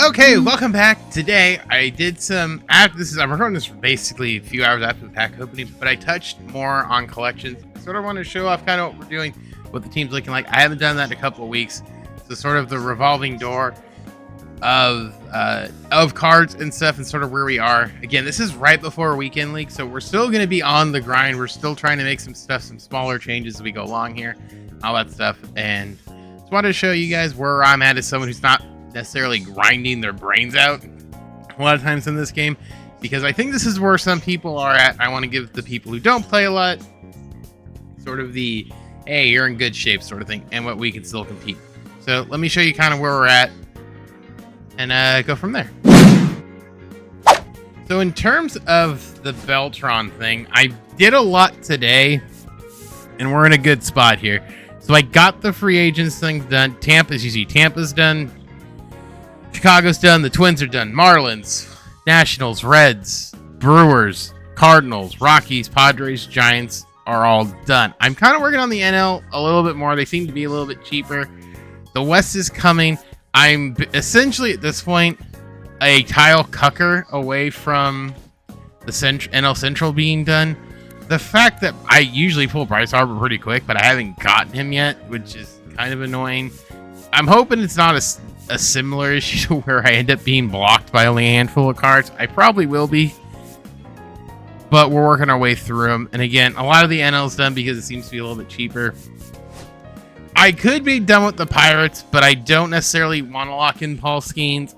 Okay, welcome back. Today I did some I'm recording this basically a few hours after the pack opening, but I touched more on collections. I sort of want to show off kind of what we're doing, what the team's looking like. I haven't done that in a couple of weeks. So sort of the revolving door of cards and stuff, and sort of where we are. Again, this is right before weekend league, so we're still going to be on the grind. We're still trying to make some smaller changes as we go along here, all that stuff. And just wanted to show you guys where I'm at as someone who's not necessarily grinding their brains out a lot of times in this game, because I think this is where some people are at. I want to give the people who don't play a lot sort of the, hey, you're in good shape sort of thing, and what we can still compete. So let me show you kind of where we're at and go from there. So in terms of the Beltron thing, I did a lot today, and we're in a good spot here. So I got the free agents thing done. Tampa's done. Chicago's done. The Twins are done. Marlins, Nationals, Reds, Brewers, Cardinals, Rockies, Padres, Giants are all done. I'm kind of working on the NL a little bit more. They seem to be a little bit cheaper. The West is coming. I'm essentially at this point a Kyle Cucker away from the NL Central being done. The fact that I usually pull Bryce Harper pretty quick, but I haven't gotten him yet, which is kind of annoying. I'm hoping it's not a similar issue where I end up being blocked by only a handful of cards. I probably will be, but we're working our way through them. And again, a lot of the NL's done because it seems to be a little bit cheaper. I could be done with the Pirates, but I don't necessarily want to lock in Paul Skeens.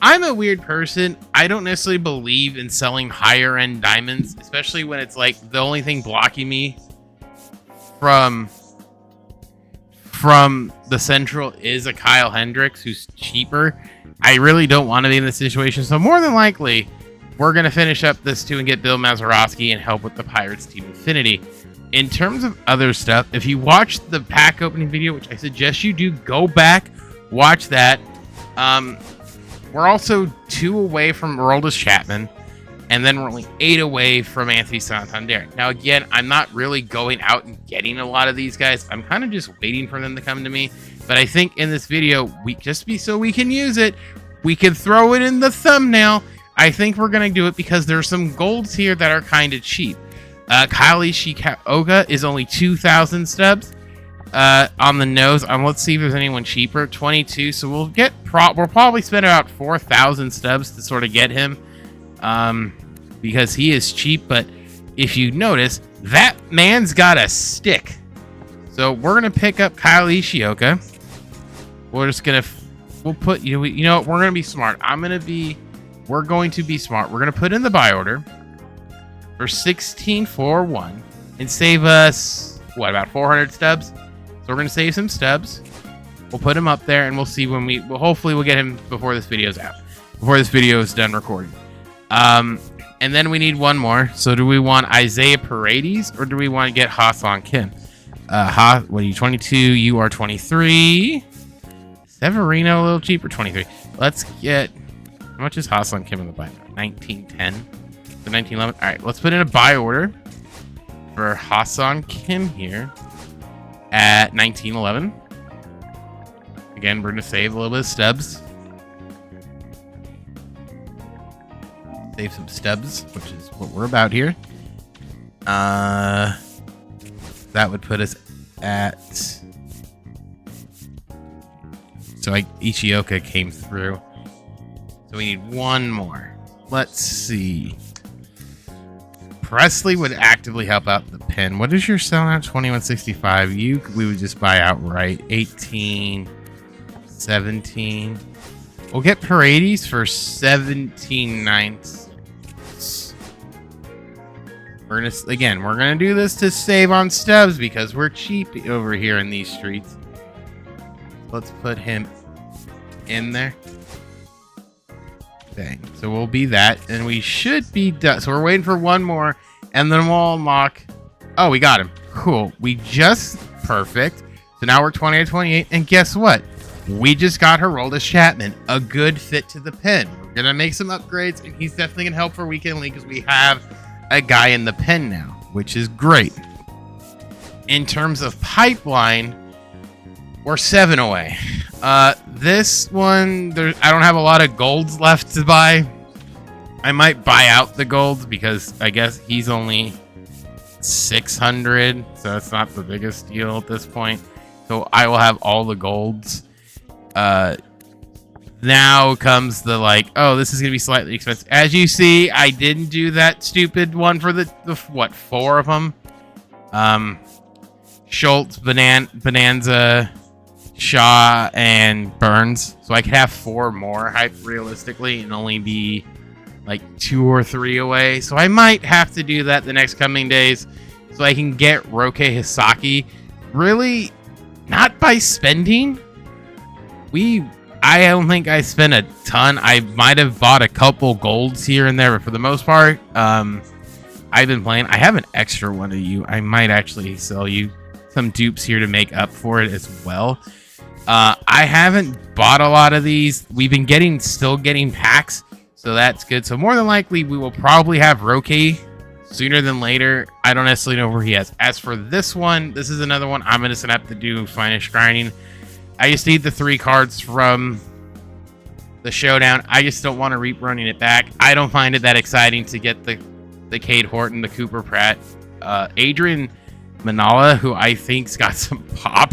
I'm a weird person. I don't necessarily believe in selling higher end diamonds, especially when it's like the only thing blocking me from the Central is a Kyle Hendricks who's cheaper. I really don't want to be in this situation. So more than likely, we're going to finish up this too and get Bill Mazeroski and help with the Pirates Team Infinity. In terms of other stuff, if you watched the pack opening video, which I suggest you do, go back, watch that. We're also 2 away from Aroldis Chapman, and then we're only 8 away from Anthony Santander. Now, again, I'm not really going out and getting a lot of these guys. I'm kind of just waiting for them to come to me. But I think in this video, so we can use it, we can throw it in the thumbnail. I think we're going to do it because there's some golds here that are kind of cheap. Kyle Ishikawa is only 2,000 stubs on the nose. Let's see if there's anyone cheaper. 22. So we'll probably spend about 4,000 stubs to sort of get him. Because he is cheap, but if you notice, that man's got a stick. So we're gonna pick up Kyle Ishioka. We'll put you know what, we're gonna be smart. We're going to be smart. We're gonna put in the buy order for 1641 and save us about 400 stubs. So we're gonna save some stubs. We'll put him up there, and we'll see when hopefully we'll get him before this video's out, before this video is done recording. And then we need one more. So do we want Isaiah Paredes or do we want to get Ha-Seong Kim? What are you, 22? You are 23. Severino, a little cheaper, 23. Let's get, how much is Ha-Seong Kim in the buy? 1910 to 1911. All right, let's put in a buy order for Ha-Seong Kim here at 1911. Again, we're going to save a little bit of stubs. Save some stubs, which is what we're about here. That would put us at... So Ishioka came through. So we need one more. Let's see. Presley would actively help out the pin. What is your sell now? 2165. We would just buy outright. 18, 17. We'll get Paredes for 17.9. We're gonna do this to save on stubs because we're cheap over here in these streets. Let's put him in there. Dang. So we'll be that, and we should be done. So we're waiting for one more, and then we'll unlock. Oh, we got him. Cool. Perfect. So now we're 20 to 28, and guess what? We just got Aroldis Chapman, a good fit to the pen. We're gonna make some upgrades, and he's definitely gonna help for weekend league because we have a guy in the pen now, which is great. In terms of pipeline, We're 7 away. This one, I don't have a lot of golds left to buy. I might buy out the golds because I guess he's only 600, so it's not the biggest deal at this point. So I will have all the golds. Now comes the like, oh, this is gonna be slightly expensive. As you see, I didn't do that stupid one for the what, 4 of them. Schultz, Bonanza, Shaw, and Burns. So I could have 4 more realistically and only be like 2 or 3 away. So I might have to do that the next coming days so I can get Roke Hisaki. Really, not by spending. I don't think I spent a ton. I might have bought a couple golds here and there, but for the most part, I've been playing. I have an extra one of you. I might actually sell you some dupes here to make up for it as well. I haven't bought a lot of these. We've been still getting packs, so that's good. So more than likely, we will probably have Roke sooner than later. I don't necessarily know where he is. As for this one, this is another one I'm just gonna have to do finish grinding. I just need the 3 cards from the showdown. I just don't want to keep running it back. I don't find it that exciting to get the Cade Horton, the Cooper Pratt, Adrian Manala, who I think's got some pop.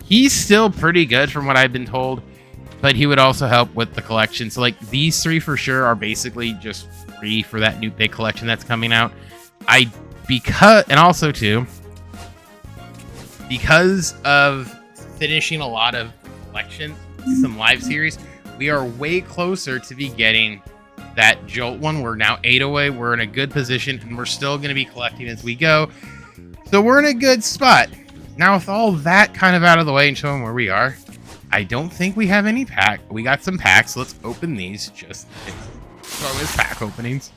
He's still pretty good from what I've been told, but he would also help with the collection. So like these 3 for sure are basically just free for that new big collection that's coming out. And also too, because of finishing a lot of collections, some live series, we are way closer to be getting that Jolt one. We're now 8 away. We're in a good position, and we're still going to be collecting as we go. So we're in a good spot. Now, with all that kind of out of the way and showing where we are, I don't think we have any pack. We got some packs. Let's open these. Just start with pack openings.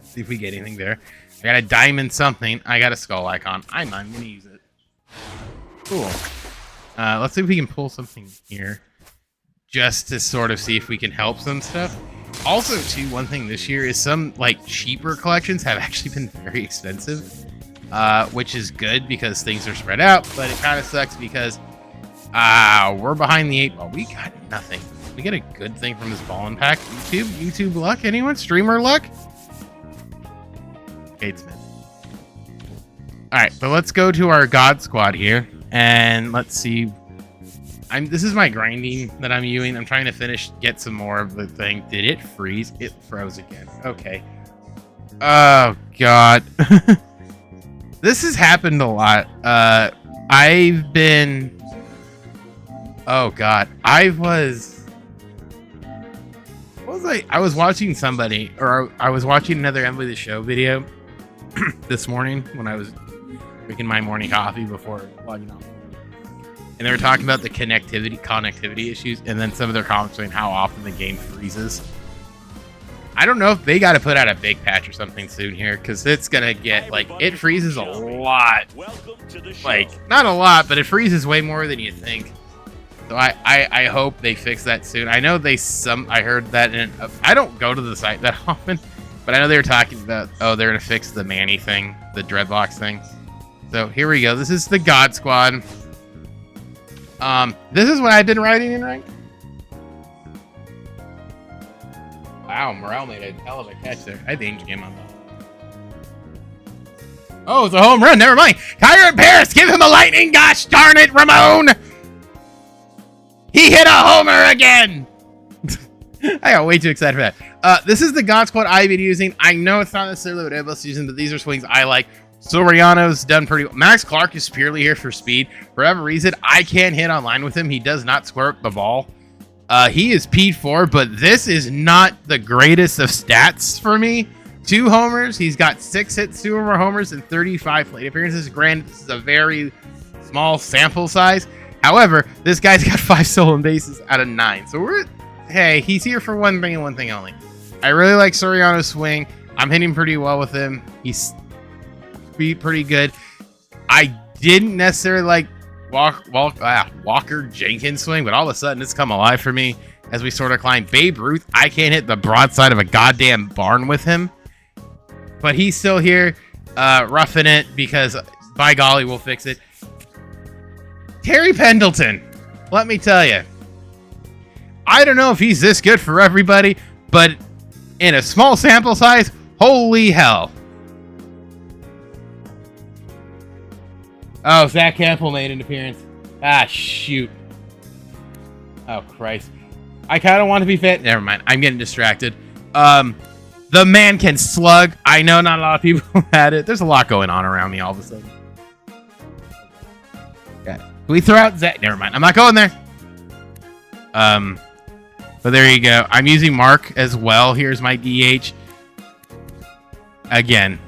See if we get anything there. I got a diamond something. I got a skull icon. I'm not going to use it. Cool. Let's see if we can pull something here just to sort of see if we can help some stuff. Also, too, one thing this year is some like cheaper collections have actually been very expensive, which is good because things are spread out, but it kind of sucks because we're behind the 8 ball. We got nothing. We get a good thing from this ballin' pack. YouTube luck? Anyone? Streamer luck? Kate Smith. Alright, so let's go to our God Squad here, and let's see. This is my grinding that I'm using. I'm trying to get some more of the thing. Did it freeze? It froze again. Okay. Oh, God. This has happened a lot. Oh, God. I was watching somebody, or I was watching another MLB The Show video this morning when I was drinking my morning coffee before logging on. And they were talking about the connectivity issues, and then some of their comments saying how often the game freezes. I don't know if they got to put out a big patch or something soon here, because it's going to get, like, it freezes a lot. Like, not a lot, but it freezes way more than you think. So I hope they fix that soon. I know I heard that, I don't go to the site that often, but I know they were talking about, they're going to fix the Manny thing, the dreadlocks thing. So here we go. This is the God Squad. This is what I've been writing in rank. Wow, Morel made a hell of a catch there. I think game on that. Oh, it's a home run. Never mind. Kyron Paris, give him a lightning. Gosh darn it, Ramon. He hit a homer again. I got way too excited for that. This is the God Squad I've been using. I know it's not necessarily what everybody's using, but these are swings I like. Soriano's done pretty well. Max Clark is purely here for speed. For whatever reason, I can't hit online with him. He does not squirt the ball. He is P4, but this is not the greatest of stats for me. 2 homers. He's got 6 hits, 2 or more homers, and 35 plate appearances. Granted, this is a very small sample size. However, this guy's got 5 stolen bases out of 9. So hey, he's here for one thing and one thing only. I really like Soriano's swing. I'm hitting pretty well with him. He's pretty good. I didn't necessarily like Walker Jenkins swing, but all of a sudden it's come alive for me as we sort of climb. Babe Ruth, I can't hit the broadside of a goddamn barn with him, but he's still here roughing it because by golly, we'll fix it. Terry Pendleton, let me tell you, I don't know if he's this good for everybody, but in a small sample size, holy hell. Oh, Zach Campbell made an appearance. Ah, shoot. Oh, Christ. I kind of want to be fit. Never mind. I'm getting distracted. The man can slug. I know not a lot of people had it. There's a lot going on around me all of a sudden. Okay. Can we throw out Zach? Never mind. I'm not going there. But there you go. I'm using Mark as well. Here's my DH. Again,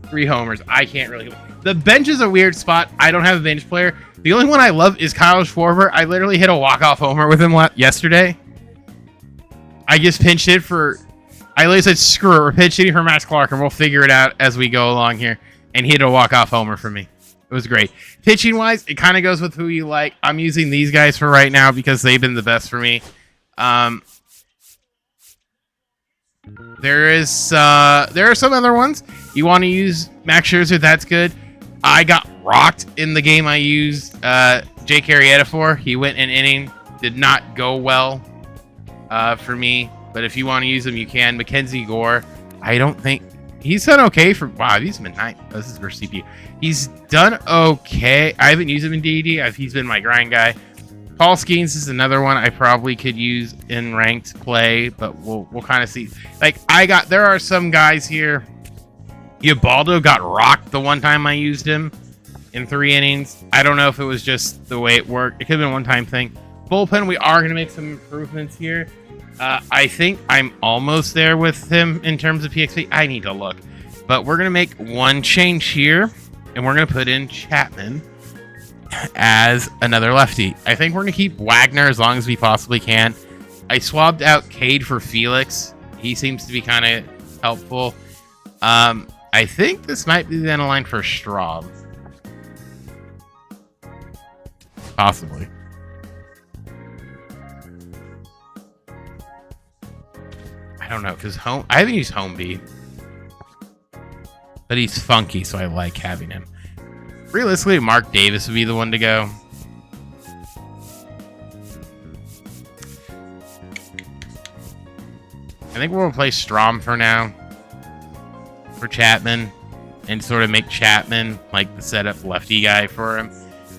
3 homers. I can't really... The bench is a weird spot. I don't have a bench player. The only one I love is Kyle Schwarber. I literally hit a walk-off homer with him yesterday. I just pinched it for... I literally said, screw it. We're pinch hitting for Max Clark, and we'll figure it out as we go along here. And he hit a walk-off homer for me. It was great. Pitching-wise, it kind of goes with who you like. I'm using these guys for right now because they've been the best for me. There are some other ones. You want to use Max Scherzer, that's good. I got rocked in the game I used Jake Arrieta for. He went an inning. Did not go well for me. But if you want to use him, you can. Mackenzie Gore, I don't think... He's done okay for... Wow, he's been nice. This is for CPU. He's done okay. I haven't used him in DD. He's been my grind guy. Paul Skeens is another one I probably could use in ranked play, but we'll kind of see. Like, there are some guys here. Ubaldo got rocked the one time I used him in 3 innings. I don't know if it was just the way it worked. It could have been a one-time thing. Bullpen, we are going to make some improvements here. I think I'm almost there with him in terms of PXP. I need to look. But we're going to make one change here, and we're going to put in Chapman as another lefty. I think we're going to keep Wagner as long as we possibly can. I swapped out Cade for Felix. He seems to be kind of helpful. I think this might be the end of line for Straub. Possibly. I don't know, because I haven't used Homeby. But he's funky, so I like having him. Realistically, Mark Davis would be the one to go. I think we'll replace Strom for now. For Chapman. And sort of make Chapman like the setup lefty guy for him.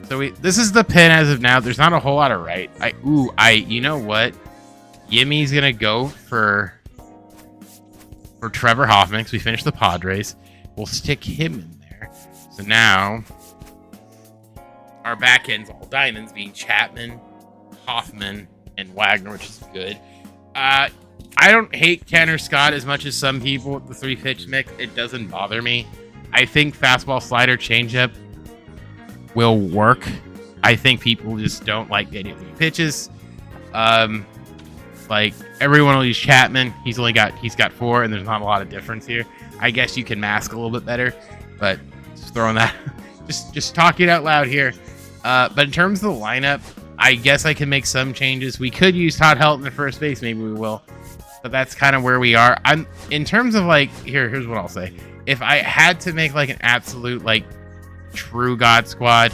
So this is the pin as of now. There's not a whole lot of right. You know what? Yimmy's gonna go for Trevor Hoffman because we finished the Padres. We'll stick him in there. So now our back end's all diamonds, being Chapman, Hoffman, and Wagner, which is good. I don't hate Tanner Scott as much as some people with the 3-pitch mix. It doesn't bother me. I think fastball, slider, changeup will work. I think people just don't like the idea of 3 pitches. Like everyone will use Chapman. He's got 4, and there's not a lot of difference here. I guess you can mask a little bit better, but just throwing that, just talking out loud here. But in terms of the lineup, I guess I can make some changes. We could use Todd Helton at first base. Maybe we will. But that's kind of where we are. In terms of like, here's what I'll say. If I had to make like an absolute like true God squad,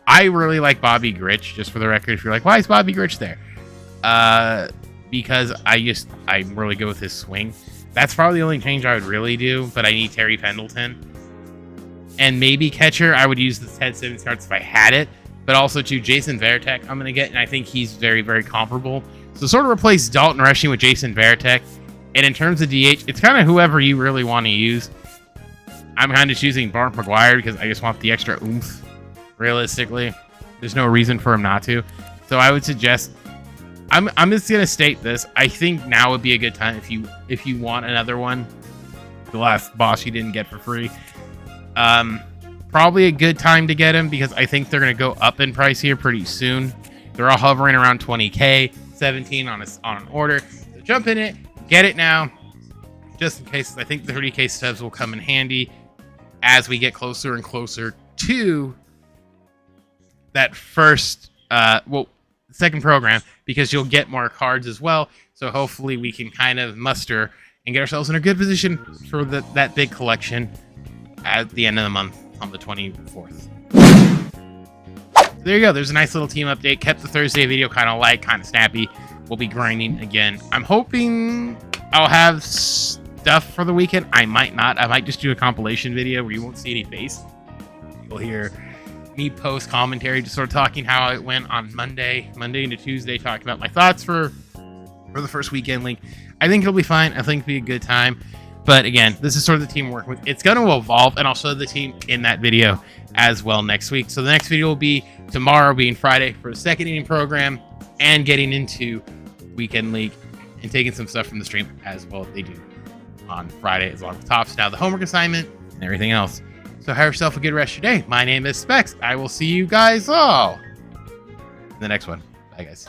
I really like Bobby Grich, just for the record. If you're like, why is Bobby Grich there? Because I'm really good with his swing. That's probably the only change I would really do, but I need Terry Pendleton. And maybe catcher, I would use the Ted Simmons cards if I had it, but also to Jason Varitek I'm going to get, and I think he's very, very comparable. So sort of replace Dalton Rushing with Jason Varitek. And in terms of DH, it's kind of whoever you really want to use. I'm kind of choosing Bart McGuire because I just want the extra oomph, realistically. There's no reason for him not to. So I would suggest... I'm just gonna state this. I think now would be a good time if you want another one. The last boss you didn't get for free. Probably a good time to get him because I think they're gonna go up in price here pretty soon. They're all hovering around 20k, 17 on an order. So jump in it, get it now, just in case. I think the 30k stubs will come in handy as we get closer and closer to that first second program, because you'll get more cards as well. So hopefully we can kind of muster and get ourselves in a good position for that big collection at the end of the month on the 24th. there you go. There's a nice little team update. Kept the Thursday video kind of light, kind of snappy. We'll be grinding again. I'm hoping I'll have stuff for the weekend. I might not. I might just do a compilation video where you won't see any face. You'll hear me post commentary, just sort of talking how it went on Monday into Tuesday, talking about my thoughts for the first weekend link. I think it'll be fine. I think it'll be a good time. But again, this is sort of the team we're working with. It's going to evolve, and I'll show the team in that video as well next week. So the next video will be tomorrow, being Friday, for the second inning program and getting into weekend league and taking some stuff from the stream as well as they do on Friday, as long as tops now the homework assignment and everything else. So have yourself a good rest of your day. My name is Specs. I will see you guys all in the next one. Bye, guys.